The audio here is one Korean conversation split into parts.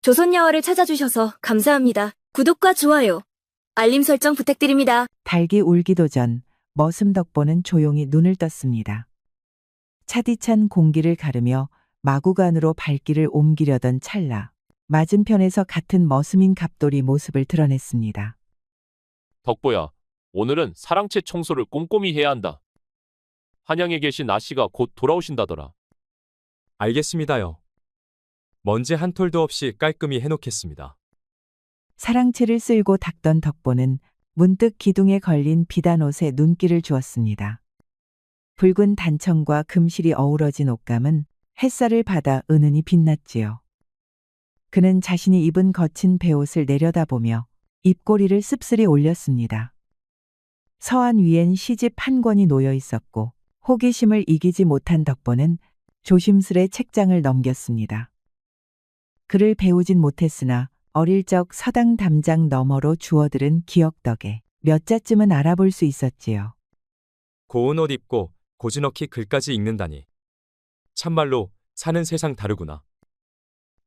조선야화를 찾아주셔서 감사합니다. 구독과 좋아요, 알림 설정 부탁드립니다. 닭이 울기도 전 머슴 덕보는 조용히 눈을 떴습니다. 차디찬 공기를 가르며 마구간으로 발길을 옮기려던 찰나 맞은편에서 같은 머슴인 갑돌이 모습을 드러냈습니다. 덕보야, 오늘은 사랑채 청소를 꼼꼼히 해야 한다. 한양에 계신 아씨가 곧 돌아오신다더라. 알겠습니다요. 먼지 한 톨도 없이 깔끔히 해놓겠습니다. 사랑채를 쓸고 닦던 덕보는 문득 기둥에 걸린 비단 옷에 눈길을 주었습니다. 붉은 단청과 금실이 어우러진 옷감은 햇살을 받아 은은히 빛났지요. 그는 자신이 입은 거친 베옷을 내려다보며 입꼬리를 씁쓸히 올렸습니다. 서안 위엔 시집 한 권이 놓여 있었고 호기심을 이기지 못한 덕보는 조심스레 책장을 넘겼습니다. 글을 배우진 못했으나 어릴 적 서당 담장 너머로 주워들은 기억 덕에 몇 자쯤은 알아볼 수 있었지요. 고운 옷 입고 고즈넉히 글까지 읽는다니. 참말로 사는 세상 다르구나.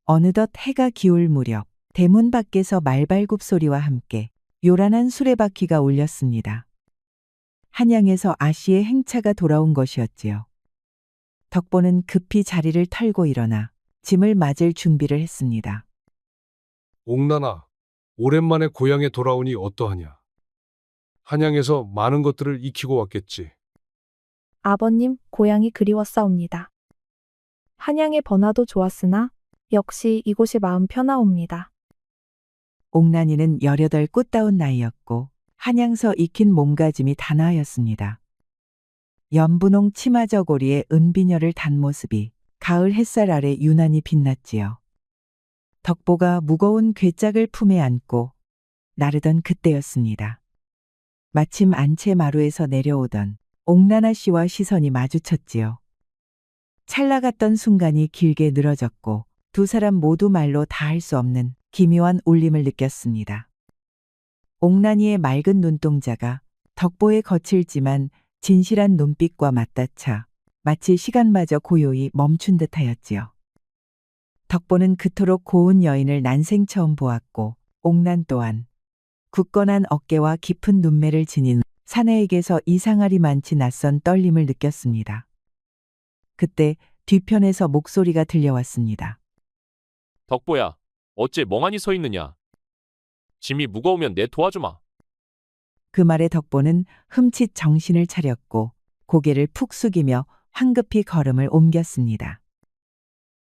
어느덧 해가 기울 무렵 대문 밖에서 말발굽 소리와 함께 요란한 수레바퀴가 울렸습니다. 한양에서 아씨의 행차가 돌아온 것이었지요. 덕보는 급히 자리를 털고 일어나 짐을 맞을 준비를 했습니다. 옥나나, 오랜만에 고향에 돌아오니 어떠하냐? 한양에서 많은 것들을 익히고 왔겠지. 아버님, 고향이 그리웠사옵니다. 한양의 번화도 좋았으나 역시 이곳이 마음 편하옵니다. 옥난이는 18 꽃다운 나이였고 한양서 익힌 몸가짐이 단아하였습니다. 연분홍 치마 저고리에 은비녀를 단 모습이 가을 햇살 아래 유난히 빛났지요. 덕보가 무거운 괴짝을 품에 안고 나르던 그때였습니다. 마침 안채 마루에서 내려오던 옥나나 씨와 시선이 마주쳤지요. 찰나갔던 순간이 길게 늘어졌고 두 사람 모두 말로 다 할 수 없는 기묘한 울림을 느꼈습니다. 옥난이의 맑은 눈동자가 덕보의 거칠지만 진실한 눈빛과 맞닿아 마치 시간마저 고요히 멈춘 듯하였지요. 덕보는 그토록 고운 여인을 난생 처음 보았고 옥난 또한 굳건한 어깨와 깊은 눈매를 지닌 사내에게서 이상하리만치 낯선 떨림을 느꼈습니다. 그때 뒤편에서 목소리가 들려왔습니다. 덕보야, 어째 멍하니 서 있느냐? 짐이 무거우면 내 도와주마. 그 말에 덕보는 흠칫 정신을 차렸고 고개를 푹 숙이며 황급히 걸음을 옮겼습니다.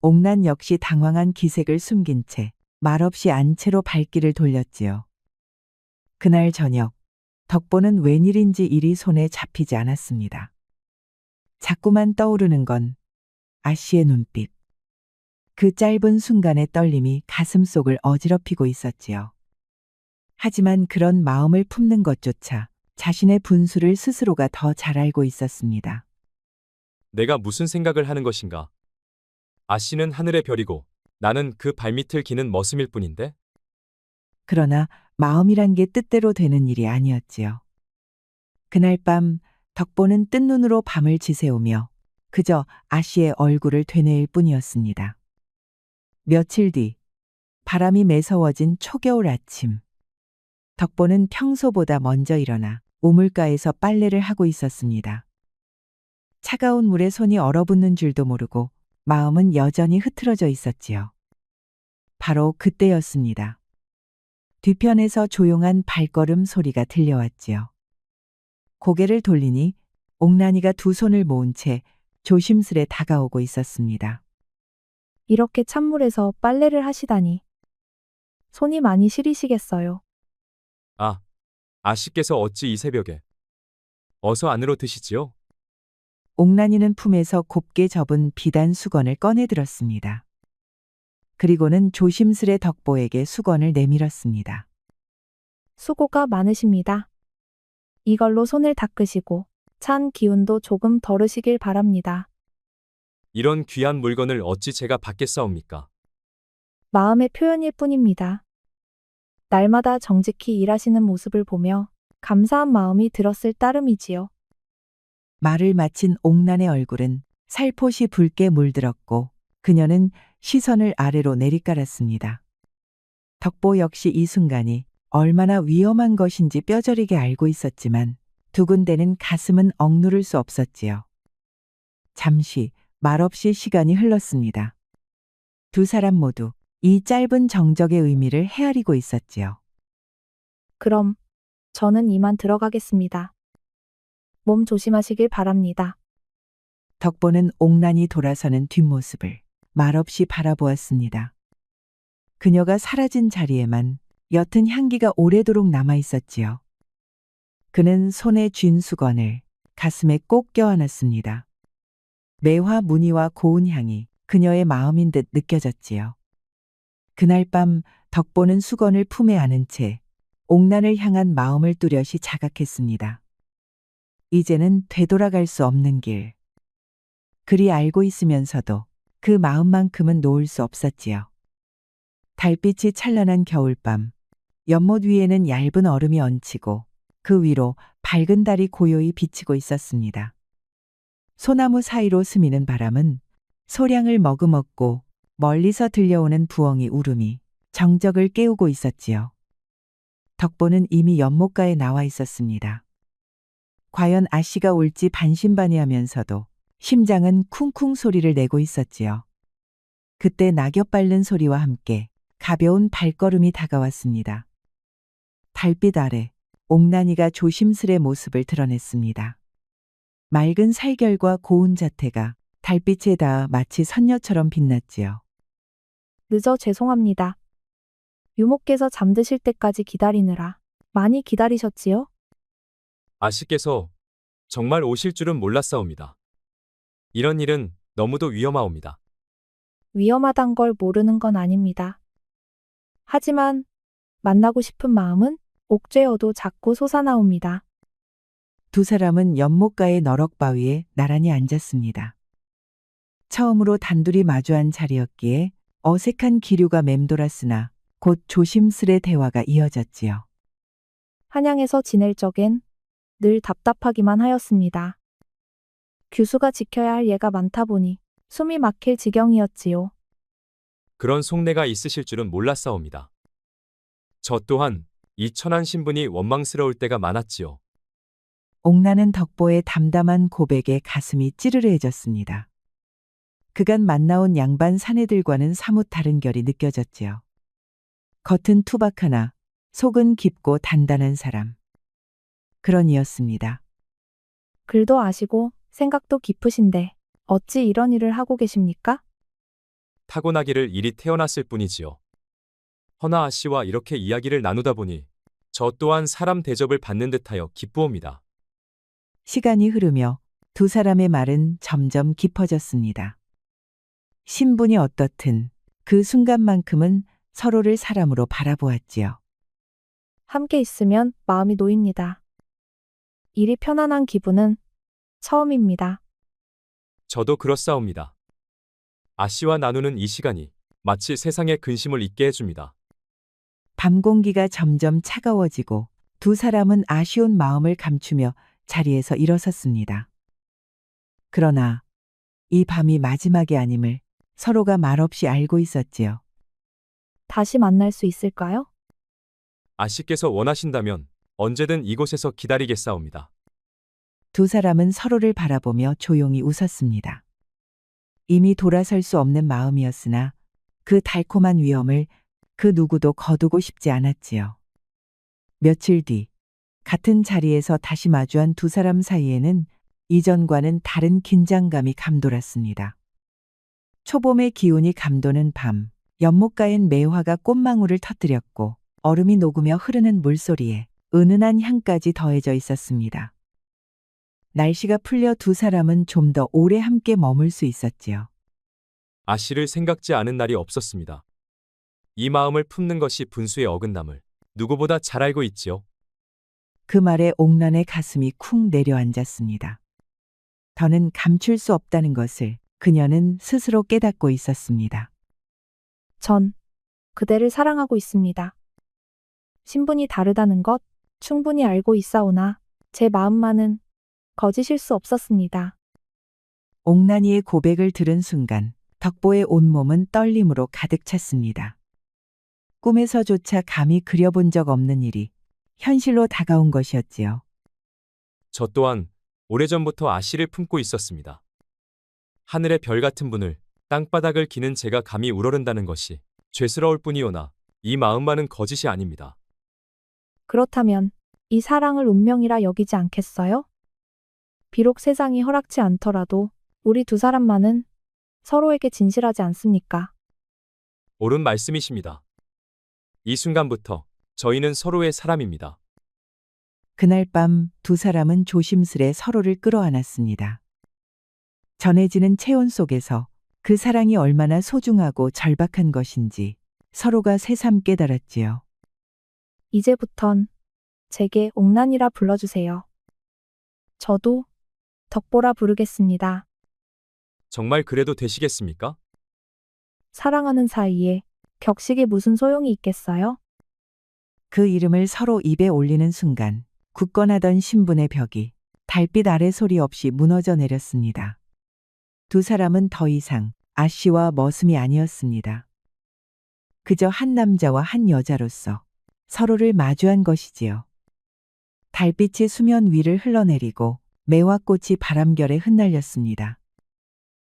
옥난 역시 당황한 기색을 숨긴 채 말없이 안채로 발길을 돌렸지요. 그날 저녁 덕보는 웬일인지 일이 손에 잡히지 않았습니다. 자꾸만 떠오르는 건 아씨의 눈빛. 그 짧은 순간의 떨림이 가슴속을 어지럽히고 있었지요. 하지만 그런 마음을 품는 것조차 자신의 분수를 스스로가 더 잘 알고 있었습니다. 내가 무슨 생각을 하는 것인가? 아씨는 하늘의 별이고 나는 그 발밑을 기는 머슴일 뿐인데? 그러나 마음이란 게 뜻대로 되는 일이 아니었지요. 그날 밤 덕보는 뜬 눈으로 밤을 지새우며 그저 아씨의 얼굴을 되뇌일 뿐이었습니다. 며칠 뒤 바람이 매서워진 초겨울 아침. 덕보는 평소보다 먼저 일어나 우물가에서 빨래를 하고 있었습니다. 차가운 물에 손이 얼어붙는 줄도 모르고 마음은 여전히 흐트러져 있었지요. 바로 그때였습니다. 뒤편에서 조용한 발걸음 소리가 들려왔지요. 고개를 돌리니 옥난이가 두 손을 모은 채 조심스레 다가오고 있었습니다. 이렇게 찬물에서 빨래를 하시다니. 손이 많이 시리시겠어요. 아, 아씨께서 어찌 이 새벽에. 어서 안으로 드시지요. 옥난이는 품에서 곱게 접은 비단 수건을 꺼내 들었습니다. 그리고는 조심스레 덕보에게 수건을 내밀었습니다. 수고가 많으십니다. 이걸로 손을 닦으시고 찬 기운도 조금 덜으시길 바랍니다. 이런 귀한 물건을 어찌 제가 받겠사옵니까? 마음의 표현일 뿐입니다. 날마다 정직히 일하시는 모습을 보며 감사한 마음이 들었을 따름이지요. 말을 마친 옥난의 얼굴은 살포시 붉게 물들었고 그녀는 시선을 아래로 내리깔았습니다. 덕보 역시 이 순간이 얼마나 위험한 것인지 뼈저리게 알고 있었지만 두근대는 가슴은 억누를 수 없었지요. 잠시 말없이 시간이 흘렀습니다. 두 사람 모두 이 짧은 정적의 의미를 헤아리고 있었지요. 그럼 저는 이만 들어가겠습니다. 몸 조심하시길 바랍니다. 덕보는 옥란이 돌아서는 뒷모습을 말없이 바라보았습니다. 그녀가 사라진 자리에만 옅은 향기가 오래도록 남아 있었지요. 그는 손에 쥔 수건을 가슴에 꼭 껴안았습니다. 매화 무늬와 고운 향이 그녀의 마음인 듯 느껴졌지요. 그날 밤 덕보는 수건을 품에 안은 채 옥란을 향한 마음을 뚜렷이 자각했습니다. 이제는 되돌아갈 수 없는 길. 그리 알고 있으면서도 그 마음만큼은 놓을 수 없었지요. 달빛이 찬란한 겨울밤, 연못 위에는 얇은 얼음이 얹히고 그 위로 밝은 달이 고요히 비치고 있었습니다. 소나무 사이로 스미는 바람은 소량을 머금었고 멀리서 들려오는 부엉이 울음이 정적을 깨우고 있었지요. 덕보는 이미 연못가에 나와 있었습니다. 과연 아씨가 올지 반신반의하면서도 심장은 쿵쿵 소리를 내고 있었지요. 그때 낙엽 밟는 소리와 함께 가벼운 발걸음이 다가왔습니다. 달빛 아래 옥란이가 조심스레 모습을 드러냈습니다. 맑은 살결과 고운 자태가 달빛에 닿아 마치 선녀처럼 빛났지요. 늦어 죄송합니다. 유목께서 잠드실 때까지 기다리느라 많이 기다리셨지요? 아씨께서 정말 오실 줄은 몰랐사옵니다. 이런 일은 너무도 위험하옵니다. 위험하단 걸 모르는 건 아닙니다. 하지만 만나고 싶은 마음은 옥죄어도 자꾸 솟아나옵니다. 두 사람은 연못가의 너럭바위에 나란히 앉았습니다. 처음으로 단둘이 마주한 자리였기에 어색한 기류가 맴돌았으나 곧 조심스레 대화가 이어졌지요. 한양에서 지낼 적엔 늘 답답하기만 하였습니다. 규수가 지켜야 할 예가 많다 보니 숨이 막힐 지경이었지요. 그런 속내가 있으실 줄은 몰랐사옵니다. 저 또한 이 천한 신분이 원망스러울 때가 많았지요. 옥란은 덕보의 담담한 고백에 가슴이 찌르르해졌습니다. 그간 만나온 양반 사내들과는 사뭇 다른 결이 느껴졌지요. 겉은 투박하나 속은 깊고 단단한 사람. 그런 이였습니다. 글도 아시고 생각도 깊으신데 어찌 이런 일을 하고 계십니까? 타고나기를 이리 태어났을 뿐이지요. 허나 아씨와 이렇게 이야기를 나누다 보니 저 또한 사람 대접을 받는 듯하여 기쁘옵니다. 시간이 흐르며 두 사람의 말은 점점 깊어졌습니다. 신분이 어떻든 그 순간만큼은 서로를 사람으로 바라보았지요. 함께 있으면 마음이 놓입니다. 일이 편안한 기분은 처음입니다. 저도 그렇사옵니다. 아씨와 나누는 이 시간이 마치 세상의 근심을 잊게 해줍니다. 밤 공기가 점점 차가워지고 두 사람은 아쉬운 마음을 감추며 자리에서 일어섰습니다. 그러나 이 밤이 마지막이 아님을 서로가 말없이 알고 있었지요. 다시 만날 수 있을까요? 아씨께서 원하신다면 언제든 이곳에서 기다리겠사옵니다. 두 사람은 서로를 바라보며 조용히 웃었습니다. 이미 돌아설 수 없는 마음이었으나 그 달콤한 위험을 그 누구도 거두고 싶지 않았지요. 며칠 뒤 같은 자리에서 다시 마주한 두 사람 사이에는 이전과는 다른 긴장감이 감돌았습니다. 초봄의 기운이 감도는 밤, 연못가엔 매화가 꽃망울을 터뜨렸고 얼음이 녹으며 흐르는 물소리에 은은한 향까지 더해져 있었습니다. 날씨가 풀려 두 사람은 좀 더 오래 함께 머물 수 있었지요. 아씨를 생각지 않은 날이 없었습니다. 이 마음을 품는 것이 분수의 어긋남을 누구보다 잘 알고 있지요. 그 말에 옥란의 가슴이 쿵 내려앉았습니다. 더는 감출 수 없다는 것을 그녀는 스스로 깨닫고 있었습니다. 전 그대를 사랑하고 있습니다. 신분이 다르다는 것 충분히 알고 있사오나 제 마음만은 거짓일 수 없었습니다. 옥란이의 고백을 들은 순간 덕보의 온몸은 떨림으로 가득 찼습니다. 꿈에서조차 감히 그려본 적 없는 일이 현실로 다가온 것이었지요. 저 또한 오래전부터 아씨를 품고 있었습니다. 하늘의 별 같은 분을 땅바닥을 기는 제가 감히 우러른다는 것이 죄스러울 뿐이오나 이 마음만은 거짓이 아닙니다. 그렇다면 이 사랑을 운명이라 여기지 않겠어요? 비록 세상이 허락치 않더라도 우리 두 사람만은 서로에게 진실하지 않습니까? 옳은 말씀이십니다. 이 순간부터 저희는 서로의 사람입니다. 그날 밤 두 사람은 조심스레 서로를 끌어안았습니다. 전해지는 체온 속에서 그 사랑이 얼마나 소중하고 절박한 것인지 서로가 새삼 깨달았지요. 이제부턴 제게 옥란이라 불러주세요. 저도 덕보라 부르겠습니다. 정말 그래도 되시겠습니까? 사랑하는 사이에 격식이 무슨 소용이 있겠어요? 그 이름을 서로 입에 올리는 순간 굳건하던 신분의 벽이 달빛 아래 소리 없이 무너져 내렸습니다. 두 사람은 더 이상 아씨와 머슴이 아니었습니다. 그저 한 남자와 한 여자로서 서로를 마주한 것이지요. 달빛이 수면 위를 흘러내리고 매화꽃이 바람결에 흩날렸습니다.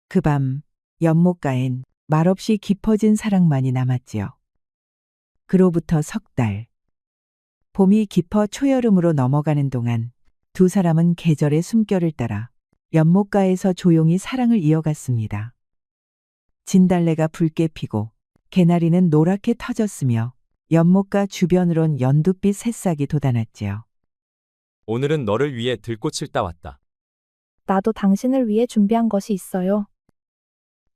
그 밤 연못가엔 말없이 깊어진 사랑만이 남았지요. 그로부터 석 달. 봄이 깊어 초여름으로 넘어가는 동안 두 사람은 계절의 숨결을 따라 연못가에서 조용히 사랑을 이어갔습니다. 진달래가 붉게 피고 개나리는 노랗게 터졌으며 연못가 주변으론 연두빛 새싹이 돋아났지요. 오늘은 너를 위해 들꽃을 따왔다. 나도 당신을 위해 준비한 것이 있어요.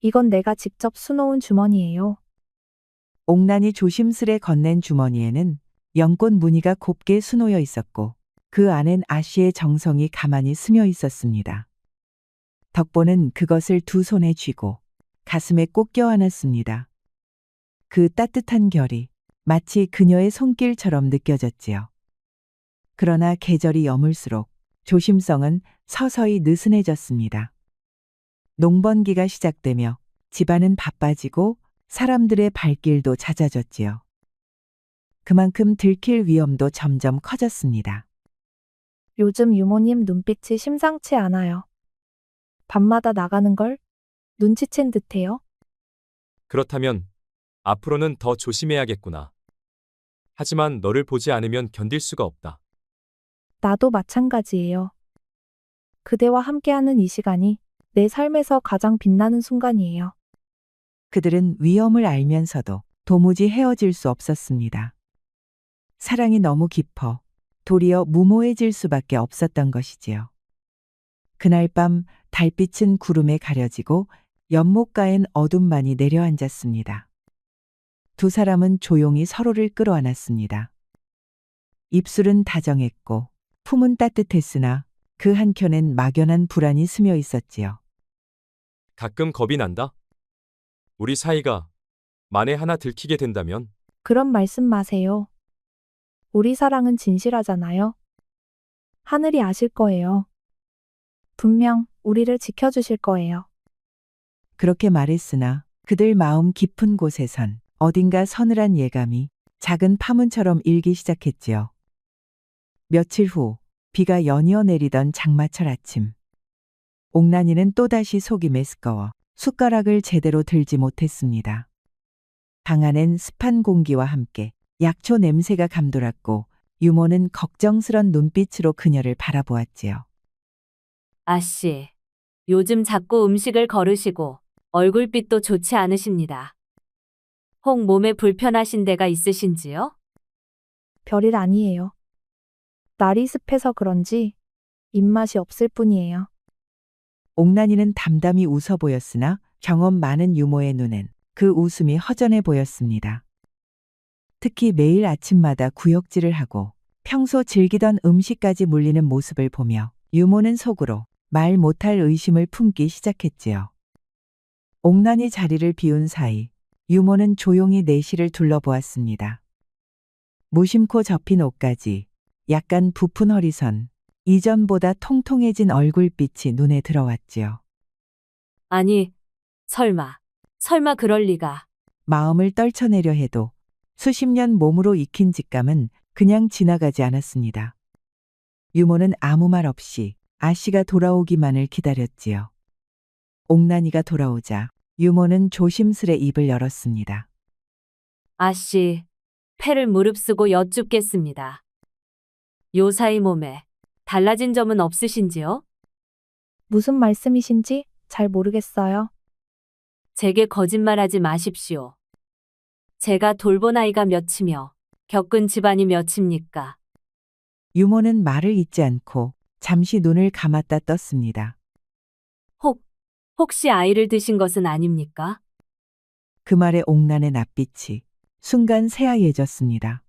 이건 내가 직접 수놓은 주머니예요. 옥란이 조심스레 건넨 주머니에는 연꽃 무늬가 곱게 수놓여 있었고 그 안엔 아씨의 정성이 가만히 스며 있었습니다. 덕보는 그것을 두 손에 쥐고 가슴에 꼭 껴안았습니다. 그 따뜻한 결이 마치 그녀의 손길처럼 느껴졌지요. 그러나 계절이 여물수록 조심성은 서서히 느슨해졌습니다. 농번기가 시작되며 집안은 바빠지고 사람들의 발길도 잦아졌지요. 그만큼 들킬 위험도 점점 커졌습니다. 요즘 유모님 눈빛이 심상치 않아요. 밤마다 나가는 걸 눈치챈 듯해요. 그렇다면 앞으로는 더 조심해야겠구나. 하지만 너를 보지 않으면 견딜 수가 없다. 나도 마찬가지예요. 그대와 함께하는 이 시간이 내 삶에서 가장 빛나는 순간이에요. 그들은 위험을 알면서도 도무지 헤어질 수 없었습니다. 사랑이 너무 깊어 도리어 무모해질 수밖에 없었던 것이지요. 그날 밤 달빛은 구름에 가려지고 연못가엔 어둠만이 내려앉았습니다. 두 사람은 조용히 서로를 끌어안았습니다. 입술은 다정했고 품은 따뜻했으나 그 한켠엔 막연한 불안이 스며 있었지요. 가끔 겁이 난다. 우리 사이가 만에 하나 들키게 된다면 그런 말씀 마세요. 우리 사랑은 진실하잖아요. 하늘이 아실 거예요. 분명 우리를 지켜주실 거예요. 그렇게 말했으나 그들 마음 깊은 곳에선 어딘가 서늘한 예감이 작은 파문처럼 일기 시작했지요. 며칠 후 비가 연이어 내리던 장마철 아침. 옥란이는 또다시 속이 메스꺼워 숟가락을 제대로 들지 못했습니다. 방 안엔 습한 공기와 함께 약초 냄새가 감돌았고 유모는 걱정스런 눈빛으로 그녀를 바라보았지요. 아씨, 요즘 자꾸 음식을 거르시고 얼굴빛도 좋지 않으십니다. 혹 몸에 불편하신 데가 있으신지요? 별일 아니에요. 날이 습해서 그런지 입맛이 없을 뿐이에요. 옥란이는 담담히 웃어 보였으나 경험 많은 유모의 눈엔 그 웃음이 허전해 보였습니다. 특히 매일 아침마다 구역질을 하고 평소 즐기던 음식까지 물리는 모습을 보며 유모는 속으로 말 못할 의심을 품기 시작했지요. 옥란이 자리를 비운 사이 유모는 조용히 내실을 둘러보았습니다. 무심코 접힌 옷까지 약간 부푼 허리선, 이전보다 통통해진 얼굴빛이 눈에 들어왔지요. 아니, 설마 그럴 리가. 마음을 떨쳐내려 해도 수십 년 몸으로 익힌 직감은 그냥 지나가지 않았습니다. 유모는 아무 말 없이 아씨가 돌아오기만을 기다렸지요. 옥난이가 돌아오자 유모는 조심스레 입을 열었습니다. 아씨, 패를 무릅쓰고 여쭙겠습니다. 요사이 몸에 달라진 점은 없으신지요? 무슨 말씀이신지 잘 모르겠어요. 제게 거짓말하지 마십시오. 제가 돌본 아이가 몇이며 겪은 집안이 몇입니까? 유모는 말을 잇지 않고 잠시 눈을 감았다 떴습니다. 혹시 아이를 드신 것은 아닙니까? 그 말에 옥난의 낯빛이 순간 새하얘졌습니다.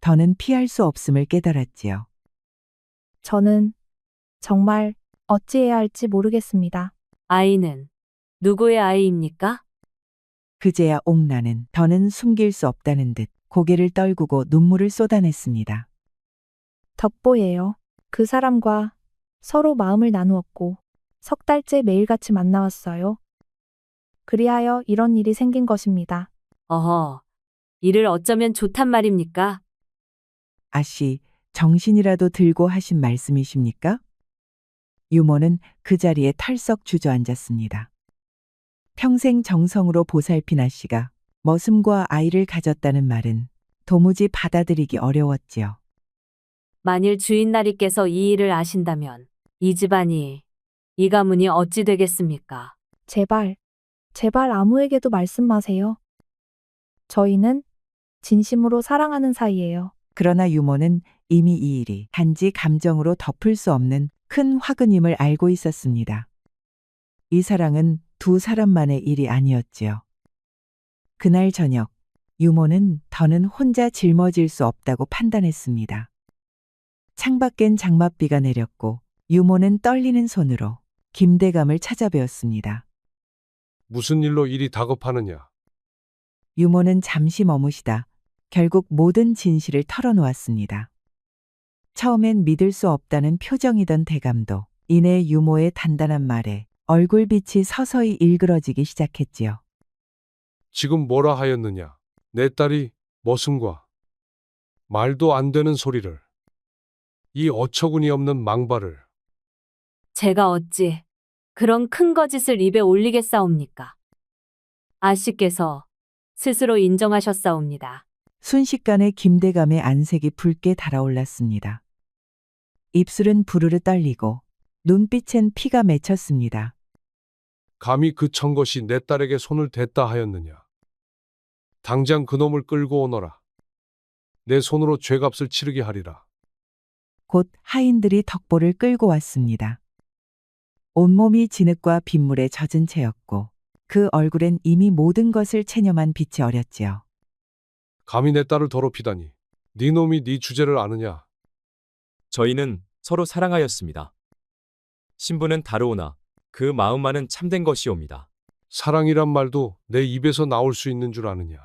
더는 피할 수 없음을 깨달았지요. 저는 정말 어찌해야 할지 모르겠습니다. 아이는 누구의 아이입니까? 그제야 옥난은 더는 숨길 수 없다는 듯 고개를 떨구고 눈물을 쏟아냈습니다. 덕보예요. 그 사람과 서로 마음을 나누었고 석 달째 매일같이 만나왔어요. 그리하여 이런 일이 생긴 것입니다. 어허, 이를 어쩌면 좋단 말입니까? 아씨, 정신이라도 들고 하신 말씀이십니까? 유모는 그 자리에 털썩 주저앉았습니다. 평생 정성으로 보살핀 아씨가 머슴과 아이를 가졌다는 말은 도무지 받아들이기 어려웠지요. 만일 주인나리께서 이 일을 아신다면 이 집안이, 이 가문이 어찌 되겠습니까? 제발 아무에게도 말씀 마세요. 저희는 진심으로 사랑하는 사이예요. 그러나 유모는 이미 이 일이 단지 감정으로 덮을 수 없는 큰 화근임을 알고 있었습니다. 이 사랑은 두 사람만의 일이 아니었지요. 그날 저녁, 유모는 더는 혼자 짊어질 수 없다고 판단했습니다. 창밖엔 장맛비가 내렸고 유모는 떨리는 손으로 김대감을 찾아뵈었습니다. 무슨 일로 이리 다급하느냐? 유모는 잠시 머무시다 결국 모든 진실을 털어놓았습니다. 처음엔 믿을 수 없다는 표정이던 대감도 이내 유모의 단단한 말에 얼굴빛이 서서히 일그러지기 시작했지요. 지금 뭐라 하였느냐? 내 딸이 머슴과 말도 안 되는 소리를. 이 어처구니 없는 망발을. 제가 어찌 그런 큰 거짓을 입에 올리겠사옵니까? 아씨께서 스스로 인정하셨사옵니다. 순식간에 김대감의 안색이 붉게 달아올랐습니다. 입술은 부르르 떨리고 눈빛엔 피가 맺혔습니다. 감히 그 청것이 내 딸에게 손을 댔다 하였느냐? 당장 그놈을 끌고 오너라. 내 손으로 죄값을 치르게 하리라. 곧 하인들이 덕보를 끌고 왔습니다. 온몸이 진흙과 빗물에 젖은 채였고 그 얼굴엔 이미 모든 것을 체념한 빛이 어렸지요. 감히 내 딸을 더럽히다니. 네 놈이 네 주제를 아느냐? 저희는 서로 사랑하였습니다. 신부는 다르오나 그 마음만은 참된 것이옵니다. 사랑이란 말도 내 입에서 나올 수 있는 줄 아느냐?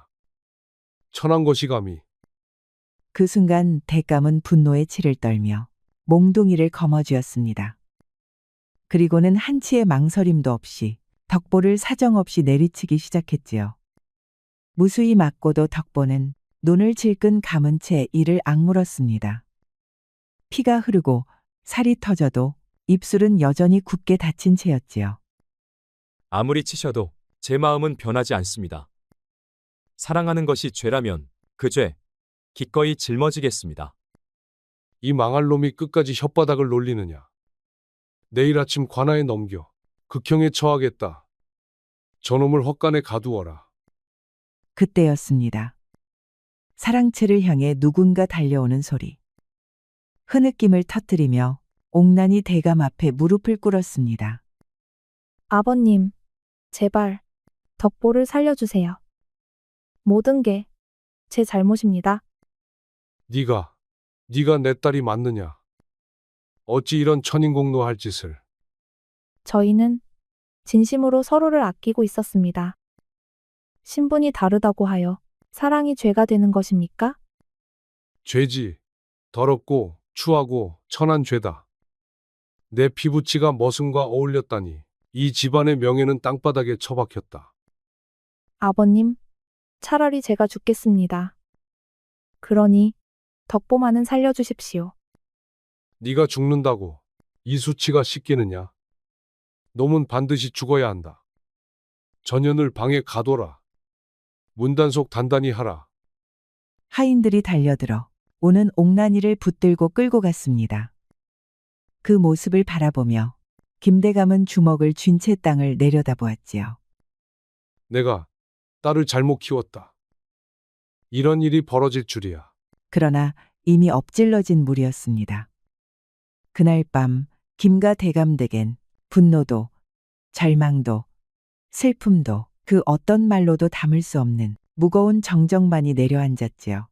천한 것이 감히. 그 순간 대감은 분노에 치를 떨며 몽둥이를 거머쥐었습니다. 그리고는 한치의 망설임도 없이 덕보를 사정없이 내리치기 시작했지요. 무수히 맞고도 덕보는 눈을 질끈 감은 채 이를 악물었습니다. 피가 흐르고 살이 터져도 입술은 여전히 굳게 닫힌 채였지요. 아무리 치셔도 제 마음은 변하지 않습니다. 사랑하는 것이 죄라면 그 죄 기꺼이 짊어지겠습니다. 이 망할 놈이 끝까지 혓바닥을 놀리느냐? 내일 아침 관아에 넘겨 극형에 처하겠다. 저놈을 헛간에 가두어라. 그때였습니다. 사랑채를 향해 누군가 달려오는 소리. 흐느낌을 터뜨리며 옥난이 대감 앞에 무릎을 꿇었습니다. 아버님, 제발 덕보를 살려주세요. 모든 게 제 잘못입니다. 네가 내 딸이 맞느냐? 어찌 이런 천인공노할 짓을. 저희는 진심으로 서로를 아끼고 있었습니다. 신분이 다르다고 하여 사랑이 죄가 되는 것입니까? 죄지. 더럽고 추하고 천한 죄다. 내 피부치가 머슴과 어울렸다니 이 집안의 명예는 땅바닥에 처박혔다. 아버님, 차라리 제가 죽겠습니다. 그러니 덕보만은 살려주십시오. 네가 죽는다고 이 수치가 씻기느냐? 놈은 반드시 죽어야 한다. 전현을 방에 가둬라. 문단속 단단히 하라. 하인들이 달려들어 오는 옥난이를 붙들고 끌고 갔습니다. 그 모습을 바라보며 김대감은 주먹을 쥔 채 땅을 내려다보았지요. 내가 딸을 잘못 키웠다. 이런 일이 벌어질 줄이야. 그러나 이미 엎질러진 물이었습니다. 그날 밤 김가 대감댁엔 분노도 절망도 슬픔도 그 어떤 말로도 담을 수 없는 무거운 정적만이 내려앉았지요.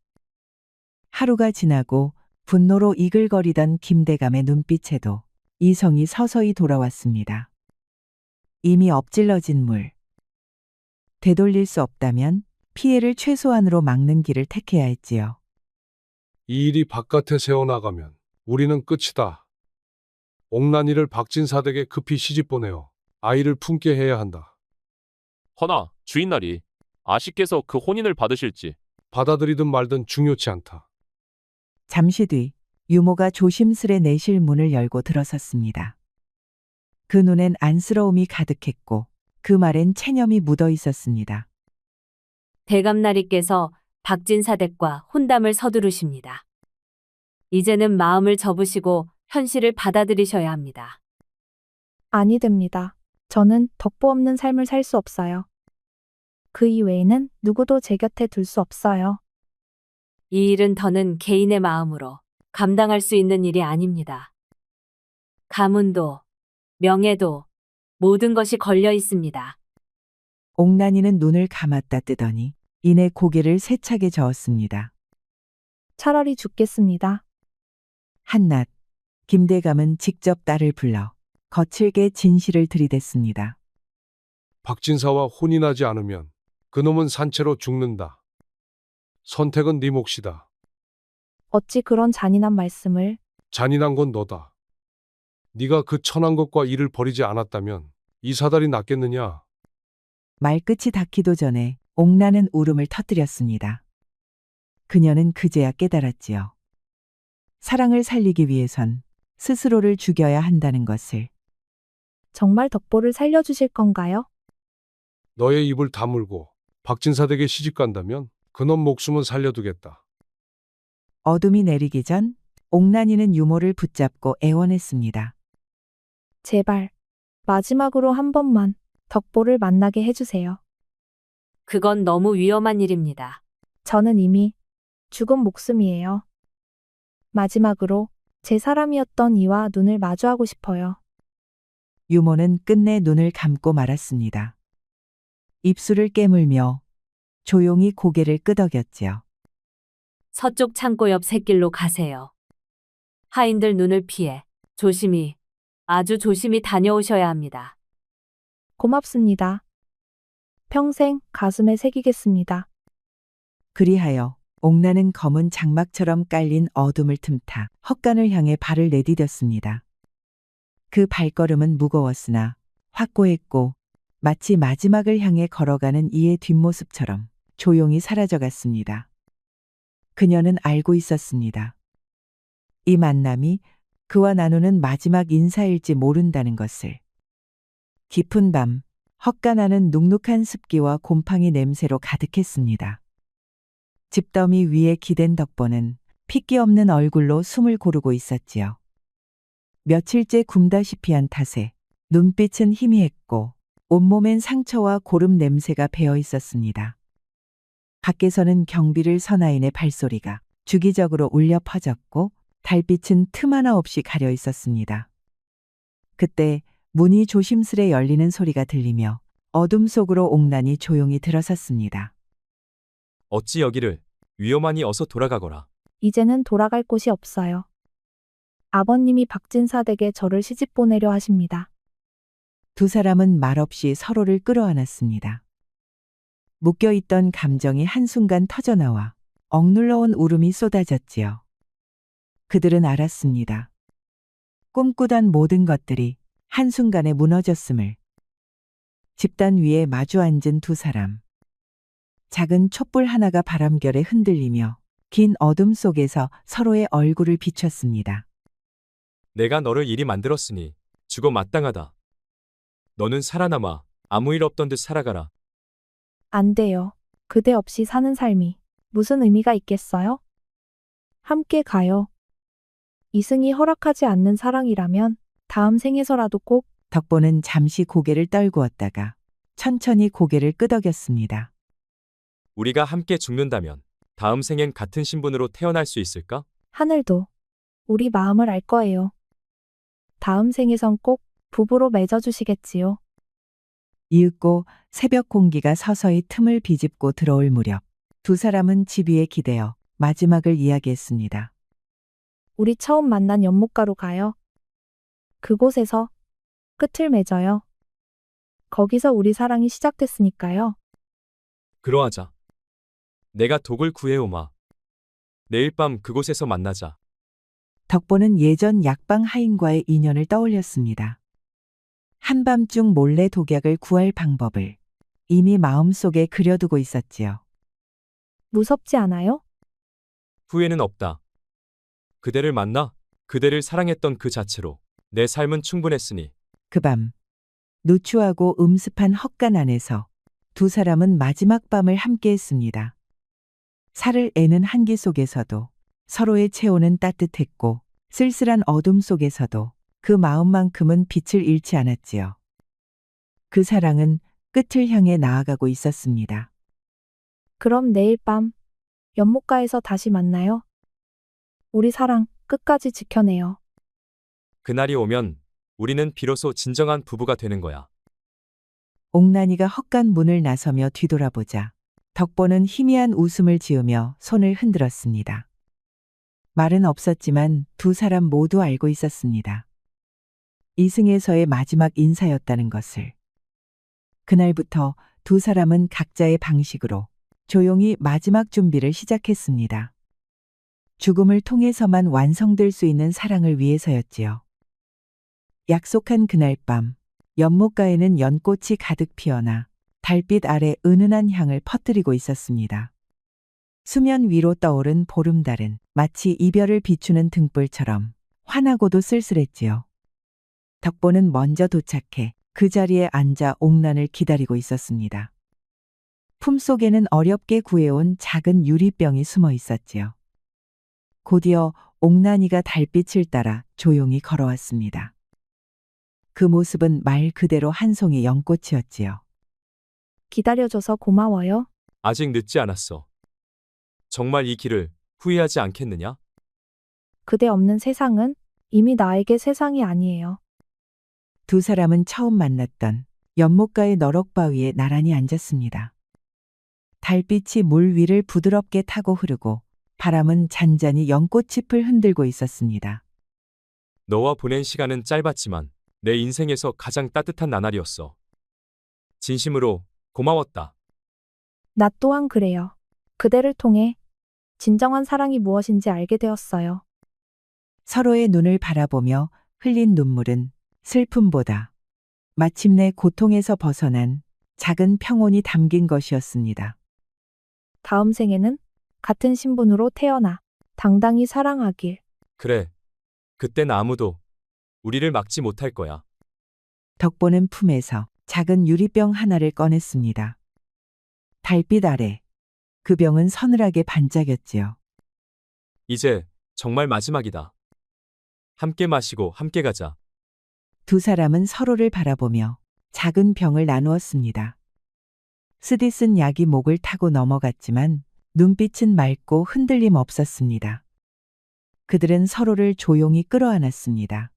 하루가 지나고 분노로 이글거리던 김대감의 눈빛에도 이성이 서서히 돌아왔습니다. 이미 엎질러진 물. 되돌릴 수 없다면 피해를 최소한으로 막는 길을 택해야 했지요. 이 일이 바깥에 새어나가면 우리는 끝이다. 옥난이를 박진사댁에 급히 시집 보내어 아이를 품게 해야 한다. 허나 주인날이 아씨께서 그 혼인을 받으실지 받아들이든 말든 중요치 않다. 잠시 뒤 유모가 조심스레 내실 문을 열고 들어섰습니다. 그 눈엔 안쓰러움이 가득했고 그 말엔 체념이 묻어 있었습니다. 대감나리께서 박진사댁과 혼담을 서두르십니다. 이제는 마음을 접으시고 현실을 받아들이셔야 합니다. 아니 됩니다. 저는 덕보 없는 삶을 살 수 없어요. 그 이외에는 누구도 제 곁에 둘 수 없어요. 이 일은 더는 개인의 마음으로 감당할 수 있는 일이 아닙니다. 가문도, 명예도, 모든 것이 걸려 있습니다. 옥난이는 눈을 감았다 뜨더니 이내 고개를 세차게 저었습니다. 차라리 죽겠습니다. 한낮 김대감은 직접 딸을 불러 거칠게 진실을 들이댔습니다. 박진사와 혼인하지 않으면 그놈은 산채로 죽는다. 선택은 네 몫이다. 어찌 그런 잔인한 말씀을. 잔인한 건 너다. 네가 그 천한 것과 일을 벌이지 않았다면 이 사달이 낫겠느냐? 말끝이 닿기도 전에 옥나는 울음을 터뜨렸습니다. 그녀는 그제야 깨달았지요. 사랑을 살리기 위해선 스스로를 죽여야 한다는 것을. 정말 덕보를 살려주실 건가요? 너의 입을 다물고 박진사댁에 시집 간다면 그놈 목숨은 살려두겠다. 어둠이 내리기 전 옥난이는 유모를 붙잡고 애원했습니다. 제발 마지막으로 한 번만 덕보를 만나게 해주세요. 그건 너무 위험한 일입니다. 저는 이미 죽은 목숨이에요. 마지막으로 제 사람이었던 이와 눈을 마주하고 싶어요. 유모는 끝내 눈을 감고 말았습니다. 입술을 깨물며 조용히 고개를 끄덕였지요. 서쪽 창고 옆 샛길로 가세요. 하인들 눈을 피해 조심히, 아주 조심히 다녀오셔야 합니다. 고맙습니다. 평생 가슴에 새기겠습니다. 그리하여 옥나는 검은 장막처럼 깔린 어둠을 틈타 헛간을 향해 발을 내디뎠습니다. 그 발걸음은 무거웠으나 확고했고 마치 마지막을 향해 걸어가는 이의 뒷모습처럼 조용히 사라져갔습니다. 그녀는 알고 있었습니다. 이 만남이 그와 나누는 마지막 인사일지 모른다는 것을. 깊은 밤, 헛간 안은 눅눅한 습기와 곰팡이 냄새로 가득했습니다. 집더미 위에 기댄 덕보는 핏기 없는 얼굴로 숨을 고르고 있었지요. 며칠째 굶다시피 한 탓에 눈빛은 희미했고 온몸엔 상처와 고름 냄새가 배어 있었습니다. 밖에서는 경비를 선하인의 발소리가 주기적으로 울려 퍼졌고 달빛은 틈 하나 없이 가려 있었습니다. 그때 문이 조심스레 열리는 소리가 들리며 어둠 속으로 옥난이 조용히 들어섰습니다. 어찌 여기를 위험하니 어서 돌아가거라. 이제는 돌아갈 곳이 없어요. 아버님이 박진사댁에 저를 시집 보내려 하십니다. 두 사람은 말없이 서로를 끌어안았습니다. 묶여있던 감정이 한순간 터져나와 억눌러온 울음이 쏟아졌지요. 그들은 알았습니다. 꿈꾸던 모든 것들이 한순간에 무너졌음을. 집단 위에 마주 앉은 두 사람. 작은 촛불 하나가 바람결에 흔들리며 긴 어둠 속에서 서로의 얼굴을 비췄습니다. 내가 너를 이리 만들었으니 죽어 마땅하다. 너는 살아남아 아무 일 없던 듯 살아가라. 안 돼요. 그대 없이 사는 삶이 무슨 의미가 있겠어요? 함께 가요. 이승이 허락하지 않는 사랑이라면 다음 생에서라도 꼭 덕보는 잠시 고개를 떨구었다가 천천히 고개를 끄덕였습니다. 우리가 함께 죽는다면 다음 생엔 같은 신분으로 태어날 수 있을까? 하늘도 우리 마음을 알 거예요. 다음 생에선 꼭 부부로 맺어주시겠지요. 이윽고 새벽 공기가 서서히 틈을 비집고 들어올 무렵 두 사람은 집 위에 기대어 마지막을 이야기했습니다. 우리 처음 만난 연못가로 가요. 그곳에서 끝을 맺어요. 거기서 우리 사랑이 시작됐으니까요. 그러하자. 내가 독을 구해오마. 내일 밤 그곳에서 만나자. 덕보는 예전 약방 하인과의 인연을 떠올렸습니다. 한밤중 몰래 독약을 구할 방법을 이미 마음속에 그려두고 있었지요. 무섭지 않아요? 후회는 없다. 그대를 만나 그대를 사랑했던 그 자체로 내 삶은 충분했으니 그 밤 누추하고 음습한 헛간 안에서 두 사람은 마지막 밤을 함께했습니다. 살을 애는 한기 속에서도 서로의 체온은 따뜻했고 쓸쓸한 어둠 속에서도 그 마음만큼은 빛을 잃지 않았지요. 그 사랑은 끝을 향해 나아가고 있었습니다. 그럼 내일 밤 연못가에서 다시 만나요. 우리 사랑 끝까지 지켜내요. 그날이 오면 우리는 비로소 진정한 부부가 되는 거야. 옥난이가 헛간 문을 나서며 뒤돌아보자 덕보는 희미한 웃음을 지으며 손을 흔들었습니다. 말은 없었지만 두 사람 모두 알고 있었습니다. 이승에서의 마지막 인사였다는 것을. 그날부터 두 사람은 각자의 방식으로 조용히 마지막 준비를 시작했습니다. 죽음을 통해서만 완성될 수 있는 사랑을 위해서였지요. 약속한 그날 밤, 연못가에는 연꽃이 가득 피어나 달빛 아래 은은한 향을 퍼뜨리고 있었습니다. 수면 위로 떠오른 보름달은 마치 이별을 비추는 등불처럼 환하고도 쓸쓸했지요. 덕보는 먼저 도착해 그 자리에 앉아 옥난을 기다리고 있었습니다. 품속에는 어렵게 구해온 작은 유리병이 숨어 있었지요. 곧이어 옥난이가 달빛을 따라 조용히 걸어왔습니다. 그 모습은 말 그대로 한 송이 연꽃이었지요. 기다려줘서 고마워요. 아직 늦지 않았어. 정말 이 길을 후회하지 않겠느냐? 그대 없는 세상은 이미 나에게 세상이 아니에요. 두 사람은 처음 만났던 연못가의 너럭바위에 나란히 앉았습니다. 달빛이 물 위를 부드럽게 타고 흐르고 바람은 잔잔히 연꽃잎을 흔들고 있었습니다. 너와 보낸 시간은 짧았지만 내 인생에서 가장 따뜻한 나날이었어. 진심으로 고마웠다. 나 또한 그래요. 그대를 통해 진정한 사랑이 무엇인지 알게 되었어요. 서로의 눈을 바라보며 흘린 눈물은 슬픔보다 마침내 고통에서 벗어난 작은 평온이 담긴 것이었습니다. 다음 생에는 같은 신분으로 태어나 당당히 사랑하길. 그래. 그땐 아무도 우리를 막지 못할 거야. 덕보는 품에서 작은 유리병 하나를 꺼냈습니다. 달빛 아래 그 병은 서늘하게 반짝였지요. 이제 정말 마지막이다. 함께 마시고 함께 가자. 두 사람은 서로를 바라보며 작은 병을 나누었습니다. 쓰디쓴 약이 목을 타고 넘어갔지만 눈빛은 맑고 흔들림 없었습니다. 그들은 서로를 조용히 끌어안았습니다.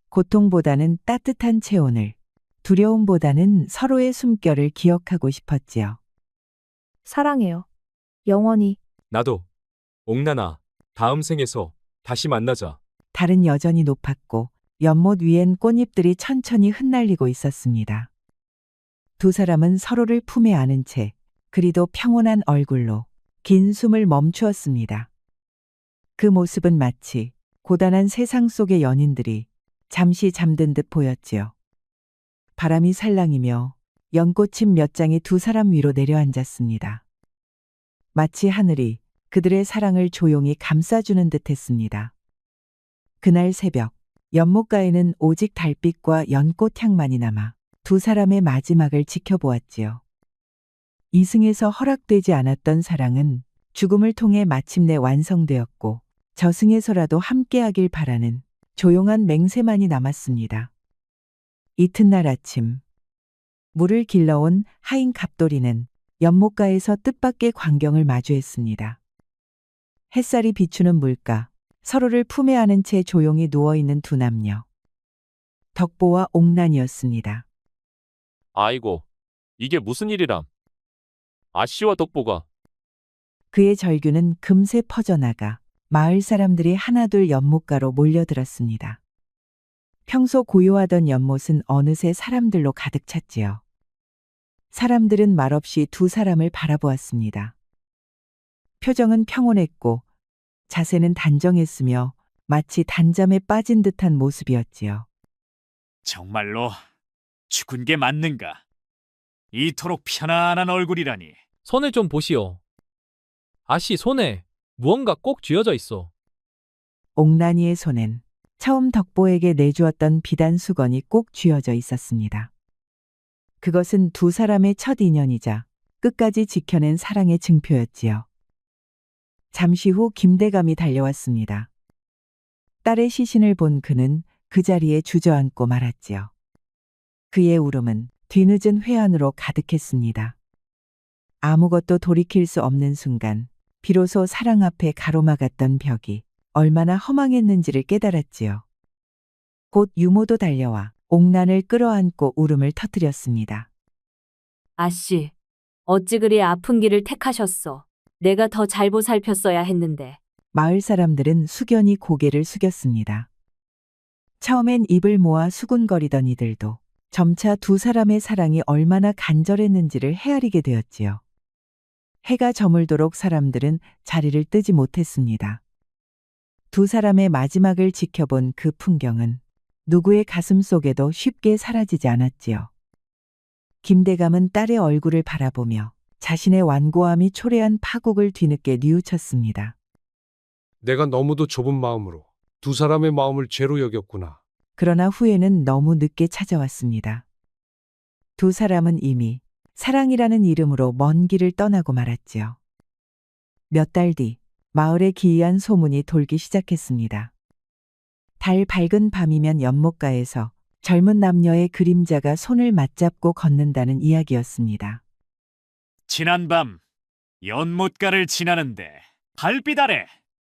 고통보다는 따뜻한 체온을, 두려움보다는 서로의 숨결을 기억하고 싶었지요. 사랑해요. 영원히. 나도. 옥난아, 다음 생에서 다시 만나자. 달은 여전히 높았고 연못 위엔 꽃잎들이 천천히 흩날리고 있었습니다. 두 사람은 서로를 품에 안은 채 그리도 평온한 얼굴로 긴 숨을 멈추었습니다. 그 모습은 마치 고단한 세상 속의 연인들이 잠시 잠든 듯 보였지요. 바람이 살랑이며 연꽃잎 몇 장이 두 사람 위로 내려앉았습니다. 마치 하늘이 그들의 사랑을 조용히 감싸주는 듯 했습니다. 그날 새벽, 연못가에는 오직 달빛과 연꽃 향만이 남아 두 사람의 마지막을 지켜보았지요. 이승에서 허락되지 않았던 사랑은 죽음을 통해 마침내 완성되었고, 저승에서라도 함께하길 바라는 조용한 맹세만이 남았습니다. 이튿날 아침, 물을 길러온 하인 갑돌이는 연못가에서 뜻밖의 광경을 마주했습니다. 햇살이 비추는 물가, 서로를 품에 안은 채 조용히 누워있는 두 남녀. 덕보와 옥난이었습니다. 아이고, 이게 무슨 일이람? 아씨와 덕보가. 그의 절규는 금세 퍼져나가 마을 사람들이 하나둘 연못가로 몰려들었습니다. 평소 고요하던 연못은 어느새 사람들로 가득 찼지요. 사람들은 말없이 두 사람을 바라보았습니다. 표정은 평온했고 자세는 단정했으며 마치 단잠에 빠진 듯한 모습이었지요. 정말로 죽은 게 맞는가? 이토록 편안한 얼굴이라니. 손을 좀 보시오. 아씨 손에 무언가 꼭 쥐어져 있어. 옥난이의 손엔 처음 덕보에게 내주었던 비단 수건이 꼭 쥐어져 있었습니다. 그것은 두 사람의 첫 인연이자 끝까지 지켜낸 사랑의 증표였지요. 잠시 후 김대감이 달려왔습니다. 딸의 시신을 본 그는 그 자리에 주저앉고 말았지요. 그의 울음은 뒤늦은 회한으로 가득했습니다. 아무것도 돌이킬 수 없는 순간, 비로소 사랑 앞에 가로막았던 벽이 얼마나 허망했는지를 깨달았지요. 곧 유모도 달려와 옥난을 끌어안고 울음을 터뜨렸습니다. 아씨, 어찌 그리 아픈 길을 택하셨소? 내가 더 잘 보살폈어야 했는데. 마을 사람들은 숙연히 고개를 숙였습니다. 처음엔 입을 모아 수군거리던 이들도 점차 두 사람의 사랑이 얼마나 간절했는지를 헤아리게 되었지요. 해가 저물도록 사람들은 자리를 뜨지 못했습니다. 두 사람의 마지막을 지켜본 그 풍경은 누구의 가슴 속에도 쉽게 사라지지 않았지요. 김대감은 딸의 얼굴을 바라보며 자신의 완고함이 초래한 파국을 뒤늦게 뉘우쳤습니다. 내가 너무도 좁은 마음으로 두 사람의 마음을 죄로 여겼구나. 그러나 후회는 너무 늦게 찾아왔습니다. 두 사람은 이미 사랑이라는 이름으로 먼 길을 떠나고 말았지요. 몇 달 뒤 마을에 기이한 소문이 돌기 시작했습니다. 달 밝은 밤이면 연못가에서 젊은 남녀의 그림자가 손을 맞잡고 걷는다는 이야기였습니다. 지난밤 연못가를 지나는데 달빛 아래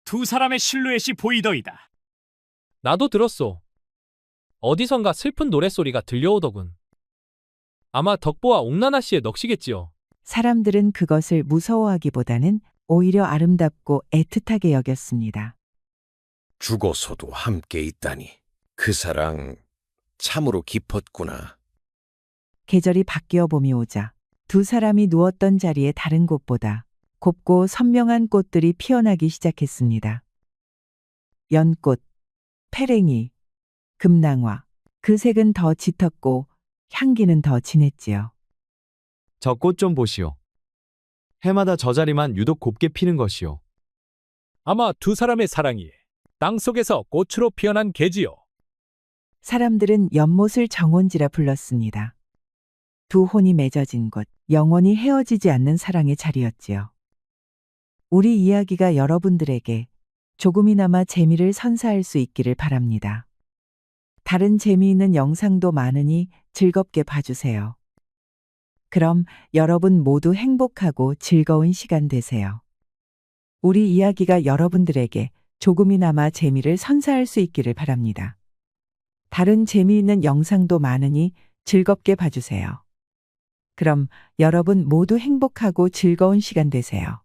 두 사람의 실루엣이 보이더이다. 나도 들었소. 어디선가 슬픈 노랫소리가 들려오더군. 아마 덕보와 옥나나 씨의 넋이겠지요. 사람들은 그것을 무서워하기보다는 오히려 아름답고 애틋하게 여겼습니다. 죽어서도 함께 있다니 그 사랑 참으로 깊었구나. 계절이 바뀌어 봄이 오자 두 사람이 누웠던 자리에 다른 곳보다 곱고 선명한 꽃들이 피어나기 시작했습니다. 연꽃, 페랭이, 금낭화, 그 색은 더 짙었고 향기는 더 진했지요. 저 꽃 좀 보시오. 해마다 저 자리만 유독 곱게 피는 것이오. 아마 두 사람의 사랑이 땅속에서 꽃으로 피어난 계지요. 사람들은 연못을 정원지라 불렀습니다. 두 혼이 맺어진 곳, 영원히 헤어지지 않는 사랑의 자리였지요. 우리 이야기가 여러분들에게 조금이나마 재미를 선사할 수 있기를 바랍니다. 다른 재미있는 영상도 많으니 즐겁게 봐주세요. 그럼 여러분 모두 행복하고 즐거운 시간 되세요. 우리 이야기가 여러분들에게 조금이나마 재미를 선사할 수 있기를 바랍니다. 다른 재미있는 영상도 많으니 즐겁게 봐주세요. 그럼 여러분 모두 행복하고 즐거운 시간 되세요.